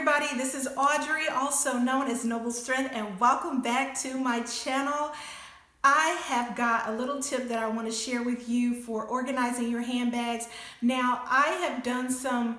everybody, this is Audrey, also known as Noble Strength, and welcome back to my channel. I have got a little tip that I want to share with you for organizing your handbags. Now, I have done some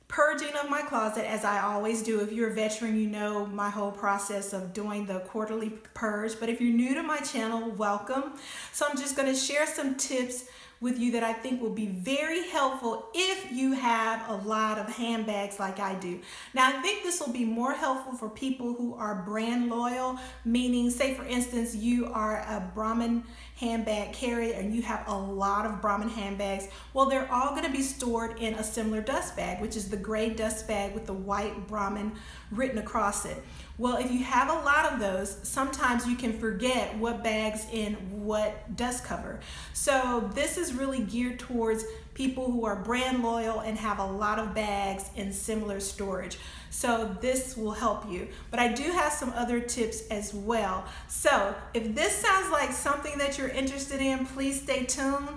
purging of my closet, as I always do. If you're a veteran, you know my whole process of doing the quarterly purge. But if you're new to my channel, welcome. So I'm just going to share some tips with you that I think will be very helpful if you have a lot of handbags like I do. Now, I think this will be more helpful for people who are brand loyal, meaning, say for instance, you are a Brahmin handbag carrier and you have a lot of Brahmin handbags. Well, they're all going to be stored in a similar dust bag, which is the gray dust bag with the white Brahmin written across it. Well, if you have a lot of those, sometimes you can forget what bag's in what dust cover. So this is really geared towards people who are brand loyal and have a lot of bags in similar storage. So this will help you. But I do have some other tips as well. So if this sounds like something that you're interested in, please stay tuned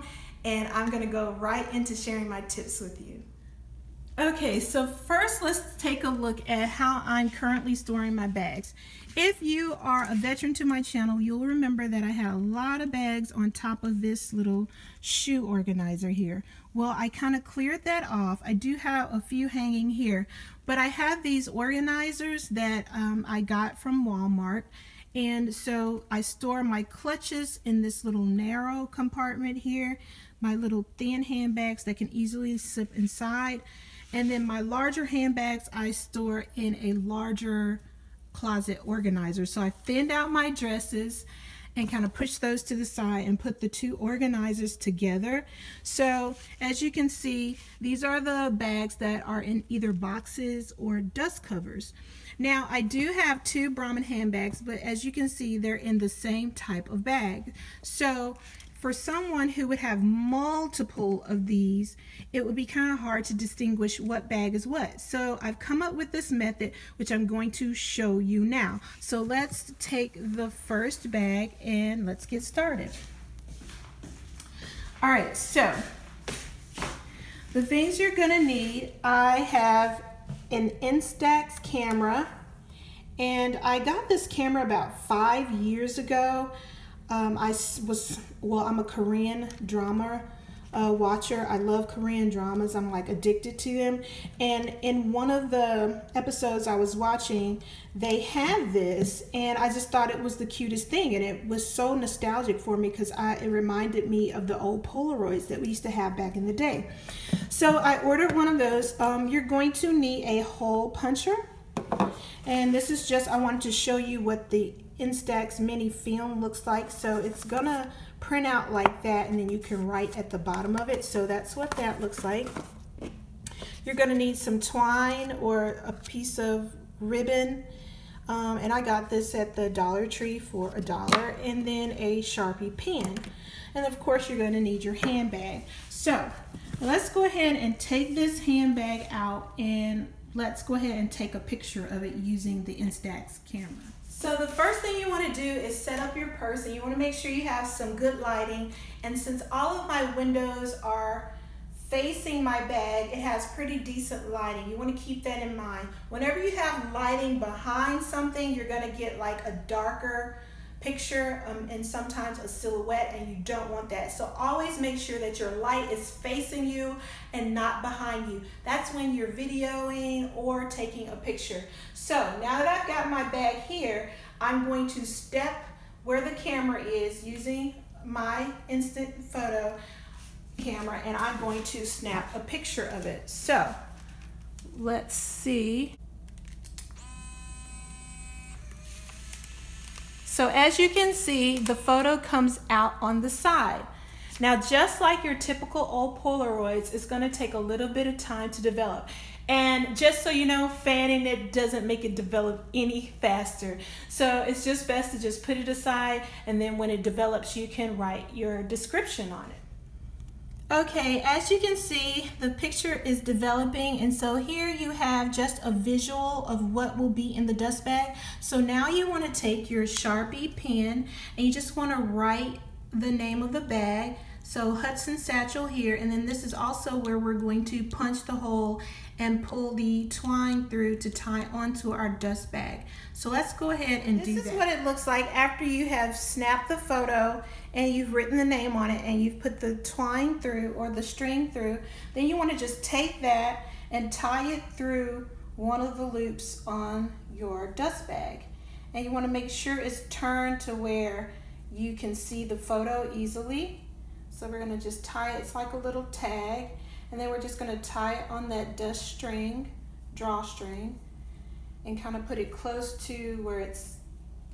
and I'm gonna go right into sharing my tips with you. Okay, so first let's take a look at how I'm currently storing my bags. If you are a veteran to my channel, you'll remember that I had a lot of bags on top of this little shoe organizer here. Well, I kind of cleared that off. I do have a few hanging here, but I have these organizers that I got from Walmart. And so I store my clutches in this little narrow compartment here, my little thin handbags that can easily slip inside. And then my larger handbags I store in a larger closet organizer. So I thinned out my dresses and kind of push those to the side and put the two organizers together. So as you can see, these are the bags that are in either boxes or dust covers. Now, I do have two Brahmin handbags, but as you can see, they're in the same type of bag. So for someone who would have multiple of these, it would be kind of hard to distinguish what bag is what. So I've come up with this method, which I'm going to show you now. So let's take the first bag and let's get started. All right, so the things you're gonna need, I have an Instax camera, and I got this camera about 5 years ago. I'm a Korean drama watcher. I love Korean dramas. I'm like addicted to them. And in one of the episodes I was watching, they had this, and I just thought it was the cutest thing. And it was so nostalgic for me because it reminded me of the old Polaroids that we used to have back in the day. So I ordered one of those. You're going to need a hole puncher. And this is just, I wanted to show you what the Instax mini film looks like. So it's gonna print out like that, and then you can write at the bottom of it. So that's what that looks like. You're gonna need some twine or a piece of ribbon, and I got this at the Dollar Tree for $1, and then a Sharpie pen. And of course you're gonna need your handbag. So let's go ahead and take this handbag out, and let's go ahead and take a picture of it using the Instax camera. So the first thing you want to do is set up your purse, and you want to make sure you have some good lighting. And since all of my windows are facing my bag, it has pretty decent lighting. You want to keep that in mind. Whenever you have lighting behind something, you're going to get like a darker picture and sometimes a silhouette, and you don't want that. So always make sure that your light is facing you and not behind you. That's when you're videoing or taking a picture. So now that I've got my bag here, I'm going to step where the camera is using my instant photo camera, and I'm going to snap a picture of it. So let's see. So as you can see, the photo comes out on the side. Now, just like your typical old Polaroids, it's gonna take a little bit of time to develop. And just so you know, fanning it doesn't make it develop any faster. So it's just best to just put it aside, and then when it develops, you can write your description on it. Okay, as you can see, the picture is developing, and so here you have just a visual of what will be in the dust bag. So now you want to take your Sharpie pen and you just want to write the name of the bag. So Hudson satchel here, and then this is also where we're going to punch the hole and pull the twine through to tie onto our dust bag. So let's go ahead and do that. This is what it looks like after you have snapped the photo and you've written the name on it and you've put the twine through or the string through. Then you want to just take that and tie it through one of the loops on your dust bag. And you want to make sure it's turned to where you can see the photo easily. So we're going to just tie it, it's like a little tag, and then we're just going to tie it on that dust string, drawstring, and kind of put it close to where it's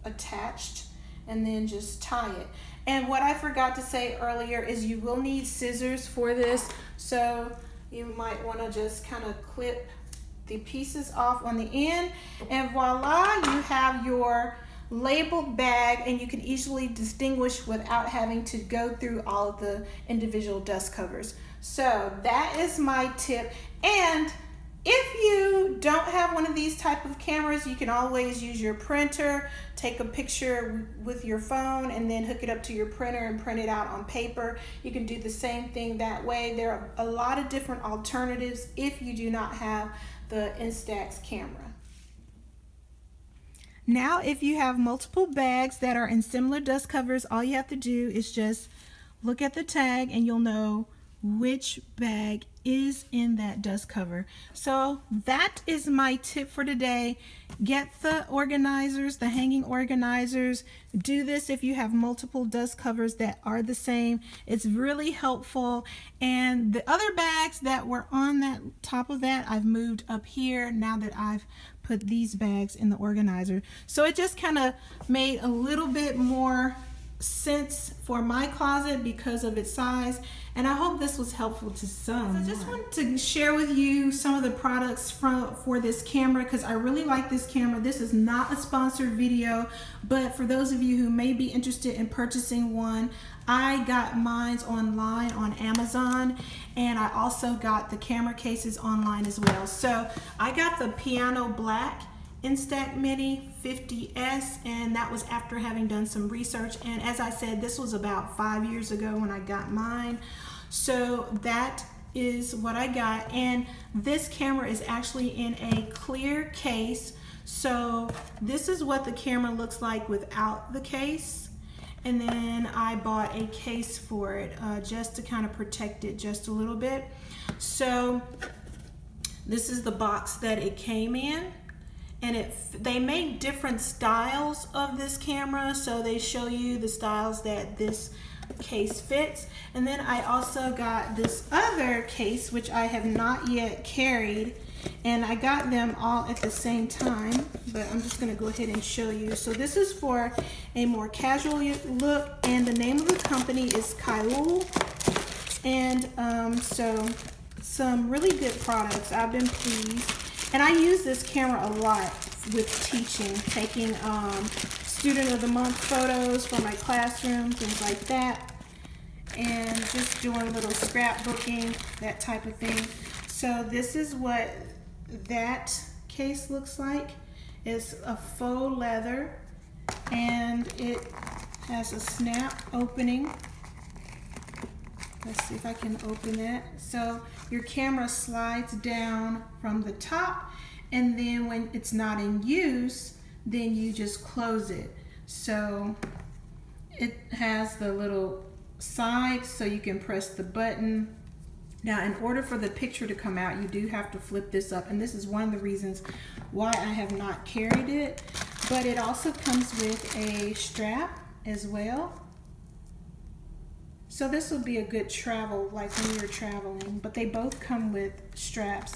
attached, and then just tie it. And what I forgot to say earlier is you will need scissors for this, so you might want to just kind of clip the pieces off on the end, and voila, you have your labeled bag, and you can easily distinguish without having to go through all of the individual dust covers. So that is my tip. And if you don't have one of these type of cameras, you can always use your printer, take a picture with your phone and then hook it up to your printer and print it out on paper. You can do the same thing that way. There are a lot of different alternatives if you do not have the Instax camera. Now, if you have multiple bags that are in similar dust covers, all you have to do is just look at the tag and you'll know which bag is in that dust cover. So that is my tip for today. Get the organizers, the hanging organizers. Do this if you have multiple dust covers that are the same. It's really helpful. And the other bags that were on that top of that, I've moved up here now that I've put these bags in the organizer. So it just kind of made a little bit more sense for my closet because of its size, and I hope this was helpful to some. So I just wanted to share with you some of the products for this camera because I really like this camera. This is not a sponsored video, but for those of you who may be interested in purchasing one, I got mine online on Amazon, and I also got the camera cases online as well. So I got the Piano Black Instax Mini 50S, and that was after having done some research, and as I said, this was about 5 years ago when I got mine. So that is what I got, and this camera is actually in a clear case. So this is what the camera looks like without the case, and then I bought a case for it just to kind of protect it just a little bit. So this is the box that it came in. And they make different styles of this camera, so they show you the styles that this case fits. And then I also got this other case, which I have not yet carried, and I got them all at the same time, but I'm just going to go ahead and show you. So this is for a more casual look, and the name of the company is Caiul. And so some really good products. I've been pleased. And I use this camera a lot with teaching, taking student of the month photos for my classroom, things like that, and just doing a little scrapbooking, that type of thing. So this is what that case looks like. It's a faux leather, and it has a snap opening. Let's see if I can open that. So your camera slides down from the top, and then when it's not in use, then you just close it. So it has the little side so you can press the button. Now, in order for the picture to come out, you do have to flip this up, and this is one of the reasons why I have not carried it. But it also comes with a strap as well. So this will be a good travel, like when you're traveling, but they both come with straps.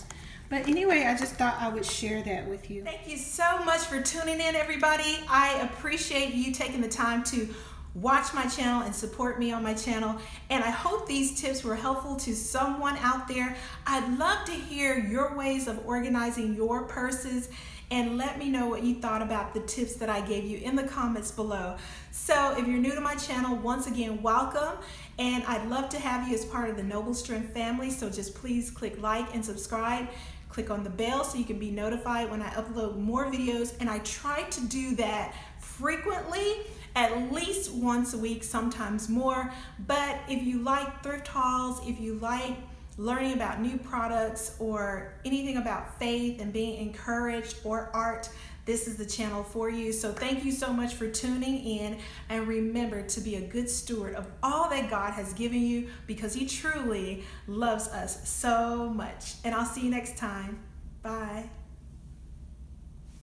But anyway, I just thought I would share that with you. Thank you so much for tuning in, everybody. I appreciate you taking the time to watch my channel and support me on my channel, and I hope these tips were helpful to someone out there. I'd love to hear your ways of organizing your purses, and let me know what you thought about the tips that I gave you in the comments below. So if you're new to my channel, once again, welcome, and I'd love to have you as part of the Noble Strength family, so just please click like and subscribe. Click on the bell so you can be notified when I upload more videos, and I try to do that frequently at least once a week, sometimes more. But if you like thrift hauls, if you like learning about new products or anything about faith and being encouraged or art, this is the channel for you. So thank you so much for tuning in, and remember to be a good steward of all that God has given you, because He truly loves us so much. And I'll see you next time. Bye.